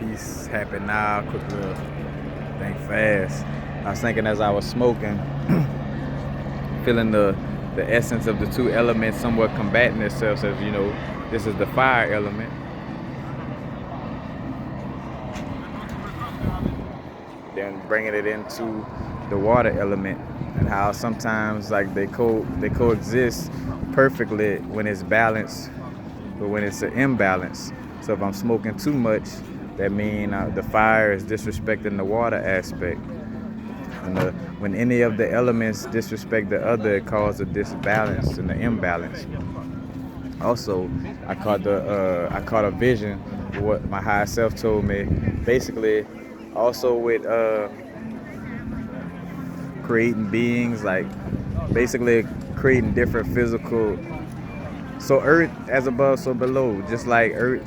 Peace, happen now, quick little thing fast. I was thinking as I was smoking, feeling the essence of the two elements somewhat combating themselves. As you know, this is the fire element, then bringing it into the water element, and how sometimes like they coexist perfectly when it's balanced, but when it's an imbalance. So if I'm smoking too much, that means the fire is disrespecting the water aspect. And when any of the elements disrespect the other, it causes a disbalance and the imbalance. Also, I caught a vision of what my higher self told me. Basically, also with creating beings, like basically creating different physical. So Earth as above, so below. Just like Earth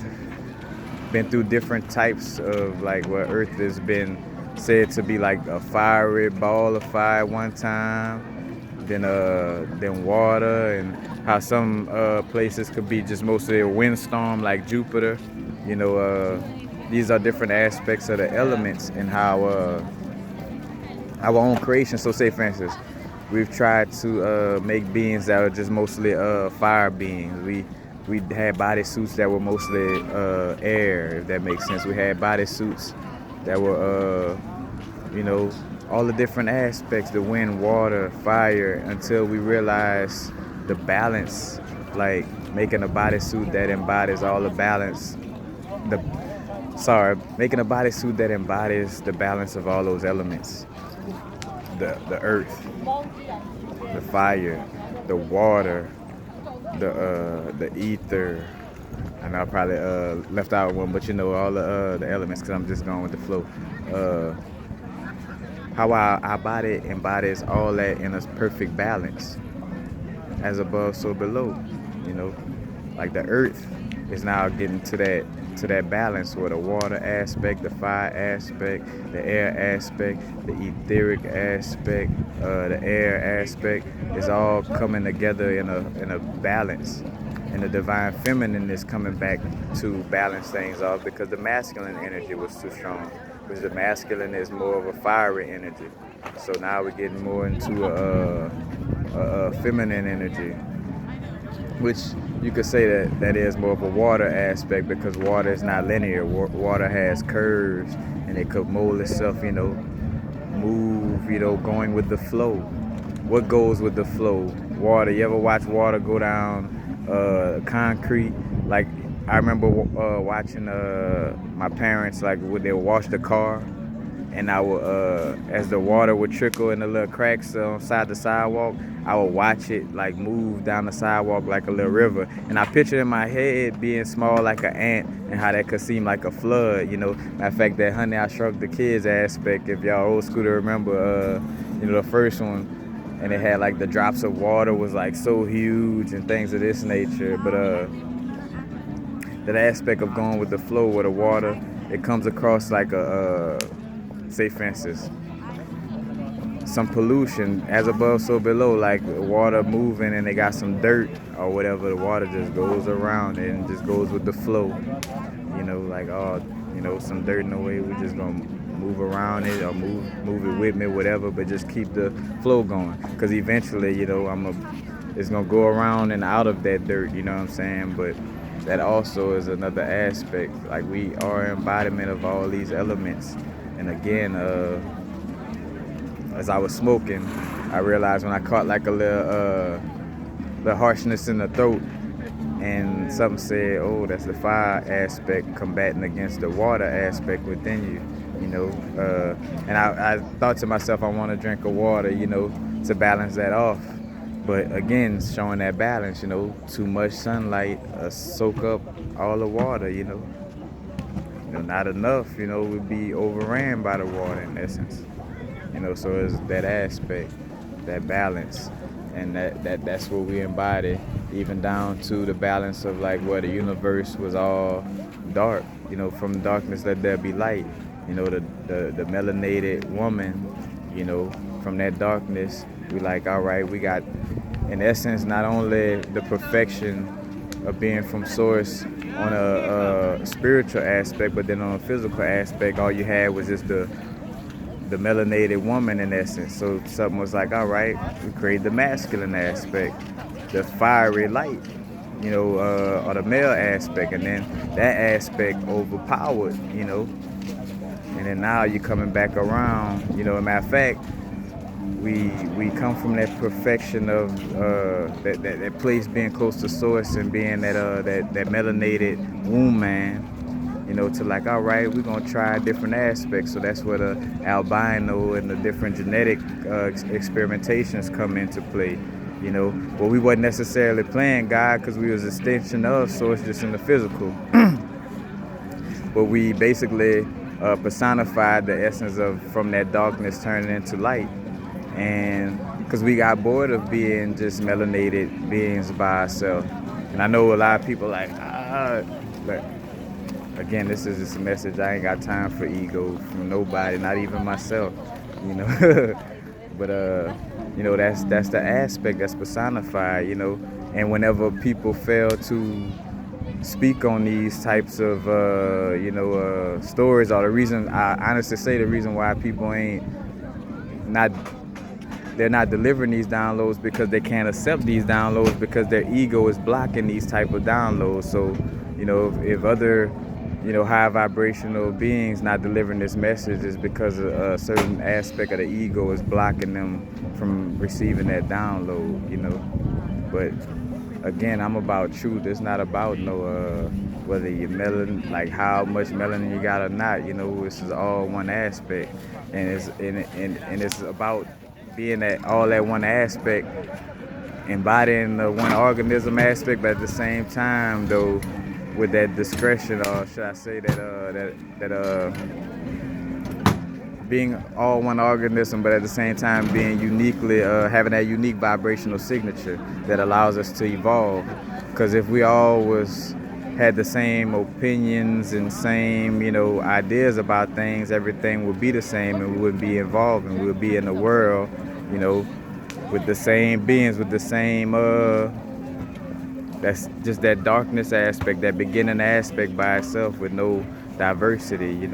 been through different types of like where Earth has been said to be like a fiery ball of fire one time, then water, and how some places could be just mostly a windstorm like Jupiter. You know, these are different aspects of the elements and how our own creation. So say for instance, we've tried to make beings that are just mostly fire beings. We had bodysuits that were mostly air, if that makes sense. We had bodysuits that were you know, all the different aspects, the wind, water, fire, until we realize the balance, like making a bodysuit that embodies all the balance. The Making a bodysuit that embodies the balance of all those elements. The earth, the fire, the water, the ether, and I probably left out one, but you know all the elements because I'm just going with the flow. Uh, how our body embodies all that in a perfect balance, as above, so below. You know, like the earth is now getting to that balance where the water aspect, the fire aspect, the air aspect, the etheric aspect, the air aspect is all coming together in a balance. And the divine feminine is coming back to balance things off because the masculine energy was too strong. Because the masculine is more of a fiery energy. So now we're getting more into a feminine energy, which you could say that is more of a water aspect because water is not linear. Water has curves and it could mold itself, move, going with the flow. What goes with the flow? Water. You ever watch water go down concrete? Like I remember watching my parents like when they wash the car, and I would, as the water would trickle in the little cracks on side the sidewalk, I would watch it like move down the sidewalk like a little river, and I pictured in my head being small like an ant, and how that could seem like a flood. Matter of fact, that Honey I Shrunk the Kids aspect, if y'all old school to remember, the first one, and it had like the drops of water was like so huge and things of this nature, but that aspect of going with the flow with the water, it comes across like a say for instance some pollution as above so below, like water moving and they got some dirt or whatever, the water just goes around it and just goes with the flow. Like, oh, some dirt in the way, we just gonna move around it or move it with me, whatever, but just keep the flow going, because eventually it's gonna go around and out of that dirt, you know what I'm saying? But that also is another aspect, like we are embodiment of all these elements. And again, as I was smoking, I realized when I caught like a little harshness in the throat, and something said, "Oh, that's the fire aspect combating against the water aspect within you." And I thought to myself, I want to drink of water, to balance that off. But again, showing that balance, too much sunlight soak up all the water, not enough, would be overran by the water in essence. So it's that aspect, that balance, and that's what we embody, even down to the balance of like where the universe was all dark, from darkness let there be light. The melanated woman, from that darkness, we like, all right, we got, in essence, not only the perfection of being from source on a spiritual aspect, but then on a physical aspect, all you had was just the melanated woman in essence. So something was like, all right, we create the masculine aspect, the fiery light, or the male aspect, and then that aspect overpowered, and then now you're coming back around, as a matter of fact, we come from that perfection of that place being close to source and being that melanated womb man, to like, all right, we're gonna try different aspects. So that's where the albino and the different genetic experimentations come into play. Well, we wasn't necessarily playing God because we was an extension of source just in the physical, but we basically personified the essence of from that darkness turning into light. And because we got bored of being just melanated beings by ourselves. And I know a lot of people like, but again, this is just a message. I ain't got time for ego from nobody, not even myself, but that's the aspect that's personified, and whenever people fail to speak on these types of stories, or the reason, I honestly say the reason why people they're not delivering these downloads, because they can't accept these downloads, because their ego is blocking these type of downloads. So if other high vibrational beings not delivering this message, is because a certain aspect of the ego is blocking them from receiving that download. But again, I'm about truth. It's not about whether you're melanin, like how much melanin you got or not. This is all one aspect, and it's about being that one aspect, embodying the one organism aspect, but at the same time, though, with that discretion, or should I say that being all one organism, but at the same time being uniquely having that unique vibrational signature that allows us to evolve. Because if we all had the same opinions and same ideas about things, everything would be the same, and we wouldn't be evolving. We would be in the world, with the same beings, with the same that's just that darkness aspect, that beginning aspect by itself, with no diversity.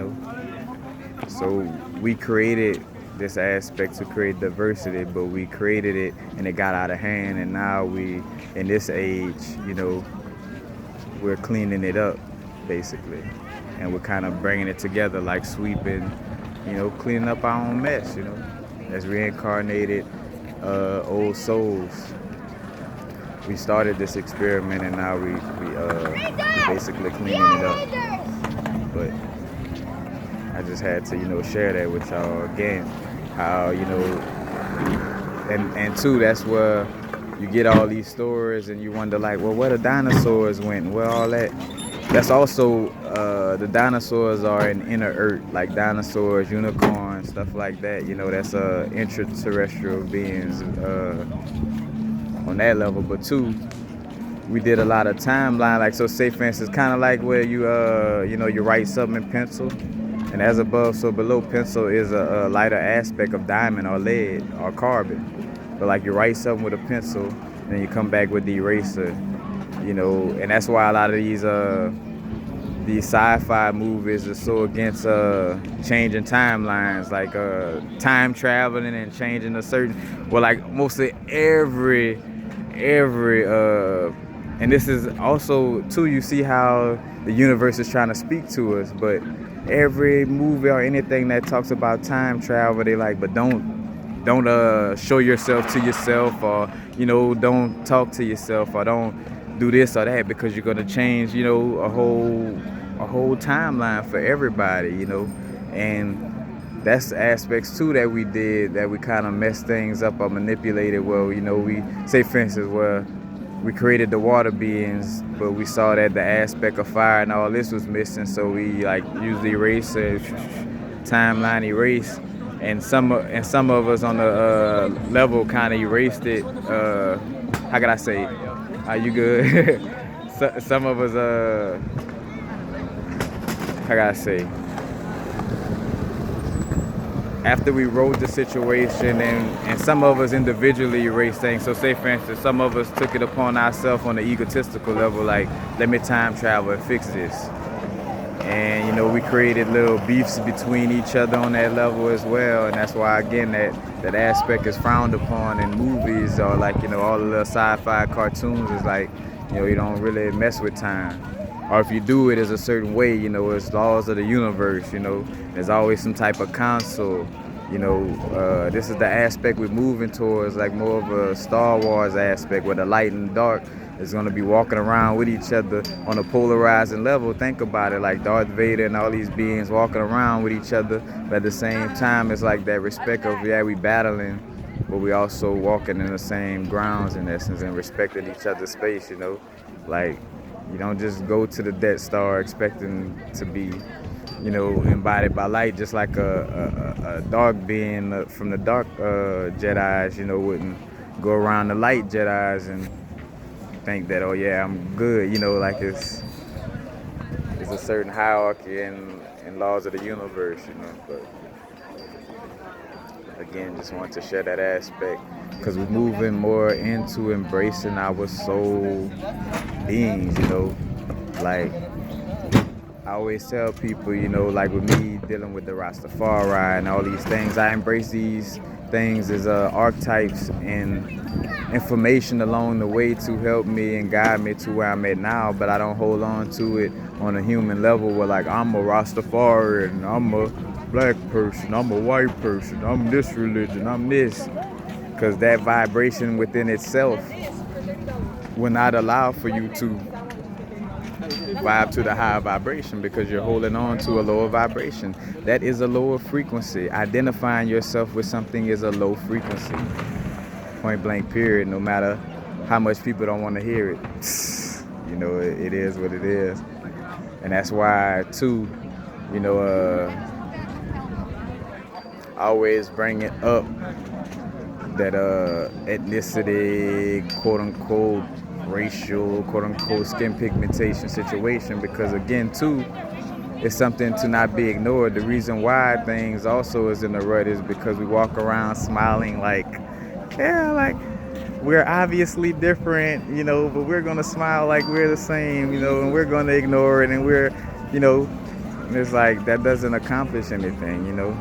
So we created this aspect to create diversity, but we created it and it got out of hand, and now we, in this age, we're cleaning it up, basically, and we're kind of bringing it together, like sweeping, cleaning up our own mess, as reincarnated old souls. We started this experiment, and now we basically cleaning it up. But I just had to share that with y'all again, how and two, that's where you get all these stories and you wonder, like, well, where the dinosaurs went, where all that's also the dinosaurs are in inner earth, like dinosaurs, unicorns, stuff like that. That's extraterrestrial beings on that level. But two, we did a lot of timeline, like, so say for instance, kind of like where you you write something in pencil, and as above so below. Pencil is a lighter aspect of diamond or lead or carbon, but like you write something with a pencil, and then you come back with the eraser, and that's why a lot of these sci-fi movies are so against changing timelines, like time traveling and changing like mostly every and this is also too, you see how the universe is trying to speak to us, but every movie or anything that talks about time travel, they like, but don't show yourself to yourself, or don't talk to yourself, or don't do this or that, because you're going to change a whole timeline for everybody, and that's aspects too that we did, that we kind of messed things up or manipulated. Well, we say for instance, where we created the water beings, but we saw that the aspect of fire and all this was missing, so we like used the eraser, timeline erase, and some of us on the level kind of erased it. How can I say? Are you good? Some of us how can I say? after we wrote the situation, and some of us individually erased things. So say for instance, some of us took it upon ourselves on the egotistical level, like, let me time travel and fix this. And, you know, we created little beefs between each other on that level as well. And that's why, again, that aspect is frowned upon in movies, or like, you know, all the little sci-fi cartoons is like, you know, you don't really mess with time. Or if you do it, is a certain way, you know, it's laws of the universe, you know. There's always some type of council, you know. This is the aspect we're moving towards, like more of a Star Wars aspect, where the light and the dark is going to be walking around with each other on a polarizing level. Think about it, like Darth Vader and all these beings walking around with each other, but at the same time, it's like that respect of, yeah, we battling, but we also walking in the same grounds in essence and respecting each other's space, you know. Like, you don't just go to the Death Star expecting to be, you know, embodied by light, just like a dark being from the dark Jedis, you know, wouldn't go around the light Jedis and think that, oh yeah, I'm good, you know, like it's a certain hierarchy and laws of the universe, you know. But again, just want to share that aspect because we're moving more into embracing our soul beings, you know. Like, I always tell people, you know, like with me dealing with the Rastafari and all these things, I embrace these things as archetypes and information along the way to help me and guide me to where I'm at now, but I don't hold on to it on a human level where, like, I'm a Rastafari and I'm a black person, I'm a white person, I'm this religion, I'm this, because that vibration within itself will not allow for you to vibe to the higher vibration, because you're holding on to a lower vibration. That is a lower frequency. Identifying yourself with something is a low frequency. Point blank period, no matter how much people don't want to hear it. You know, it is what it is. And that's why too, you know, I always bring it up that ethnicity, quote unquote, racial, quote unquote, skin pigmentation situation, because again too, it's something to not be ignored. The reason why things also is in the rut is because we walk around smiling like, yeah, like we're obviously different, you know, but we're gonna smile like we're the same, you know, and we're gonna ignore it, and we're, you know, it's like that doesn't accomplish anything, you know.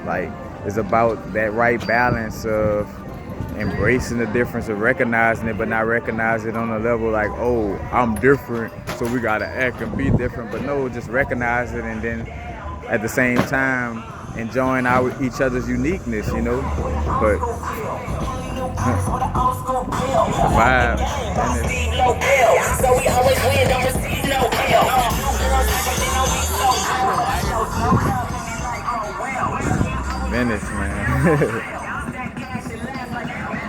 Like, it's about that right balance of embracing the difference, of recognizing it, but not recognizing it on a level like, oh, I'm different, so we gotta act and be different. But no, just recognize it, and then at the same time enjoying each other's uniqueness, you know. But the vibe, Venice, man.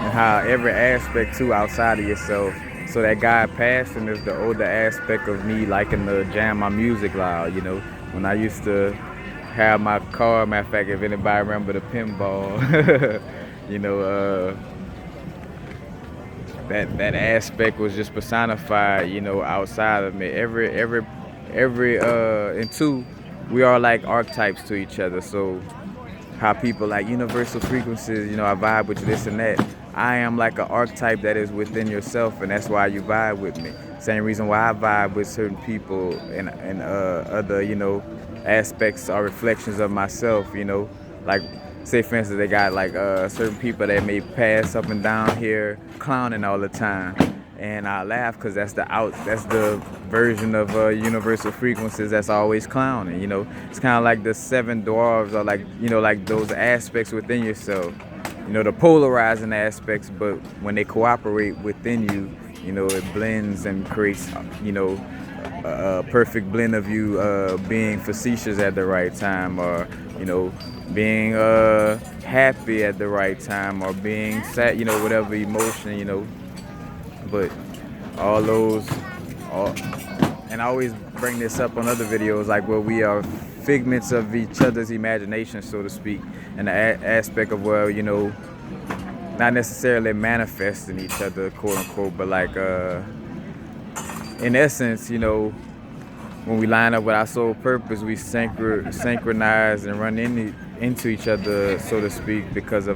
And how every aspect too outside of yourself. So that God passing is the older aspect of me liking to jam my music loud, you know. When I used to have my car, matter of fact, if anybody remember the pinball, you know, that aspect was just personified, you know, outside of me. And two, we are like archetypes to each other. So how people like universal frequencies, you know, I vibe with this and that. I am like an archetype that is within yourself, and that's why you vibe with me. Same reason why I vibe with certain people and other, you know, aspects or reflections of myself, you know. Like, say for instance, they got like certain people that may pass up and down here clowning all the time, and I laugh because that's the version of universal frequencies that's always clowning, you know. It's kind of like the seven dwarves, or like, you know, like those aspects within yourself, you know, the polarizing aspects, but when they cooperate within you, you know, it blends and creates, you know, a perfect blend of you being facetious at the right time, or, you know, being happy at the right time, or being sad, you know, whatever emotion, you know. But all those, and I always bring this up on other videos, like where we are figments of each other's imagination, so to speak, and the aspect of, well, you know, not necessarily manifesting each other, quote unquote, but like in essence, you know, when we line up with our soul purpose, we synchronize and run into each other, so to speak, because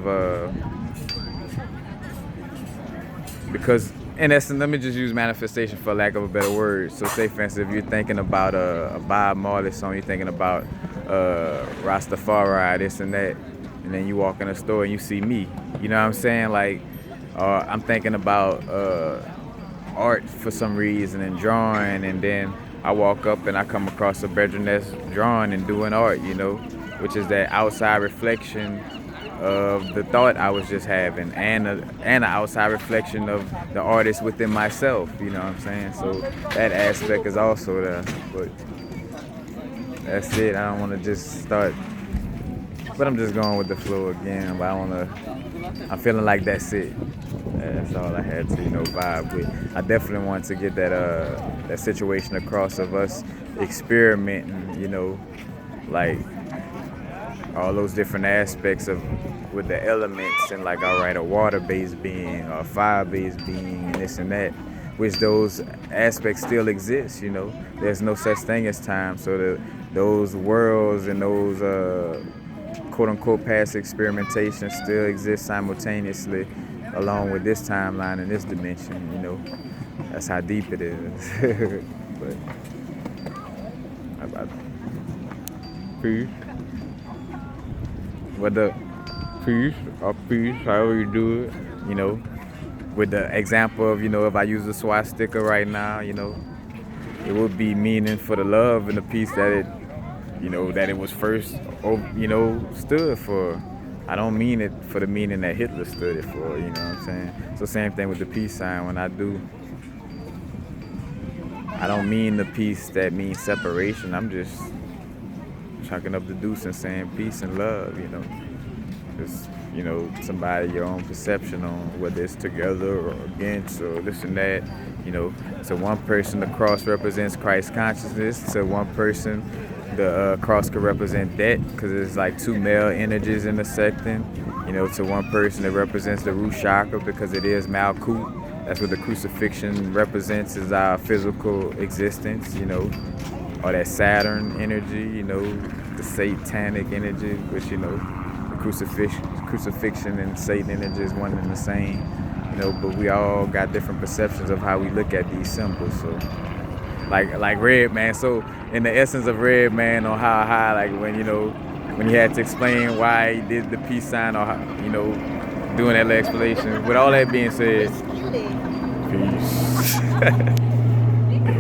in essence, let me just use manifestation for lack of a better word. So say for instance, if you're thinking about a Bob Marley song, you're thinking about Rastafari, this and that, and then you walk in a store and you see me. You know what I'm saying? Like, I'm thinking about art for some reason and drawing, and then I walk up and I come across a brethren that's drawing and doing art, you know, which is that outside reflection of the thought I was just having, and an outside reflection of the artist within myself, you know what I'm saying? So that aspect is also there, but that's it. I don't want to just start, but I'm just going with the flow again, but I'm feeling like that's it. That's all I had to, vibe with. I definitely want to get that situation across of us experimenting, like all those different aspects of with the elements, and like, all right, a water-based being or a fire-based being and this and that, which those aspects still exist. There's no such thing as time, so those worlds and those quote-unquote past experimentations still exist simultaneously along with this timeline and this dimension. That's how deep it is. But how about peace? With the peace or peace, however you do it, with the example of, if I use the swastika right now, it would be meaning for the love and the peace that it was first, stood for. I don't mean it for the meaning that Hitler stood it for, you know what I'm saying? So same thing with the peace sign. When I don't mean the peace that means separation. I'm just chalking up the deuce and saying peace and love, Just, somebody, your own perception on whether it's together or against or this and that, To one person, the cross represents Christ consciousness. To one person, the cross could represent that because it's like two male energies intersecting. To one person, it represents the root chakra because it is Malkut. That's what the crucifixion represents, is our physical existence, or that Saturn energy, the satanic energy, which, the crucifixion and Satan energy is one and the same, but we all got different perceptions of how we look at these symbols. So like Red Man. So in the essence of Red Man, on how high, like when he had to explain why he did the peace sign, or doing that little explanation. With all that being said, peace.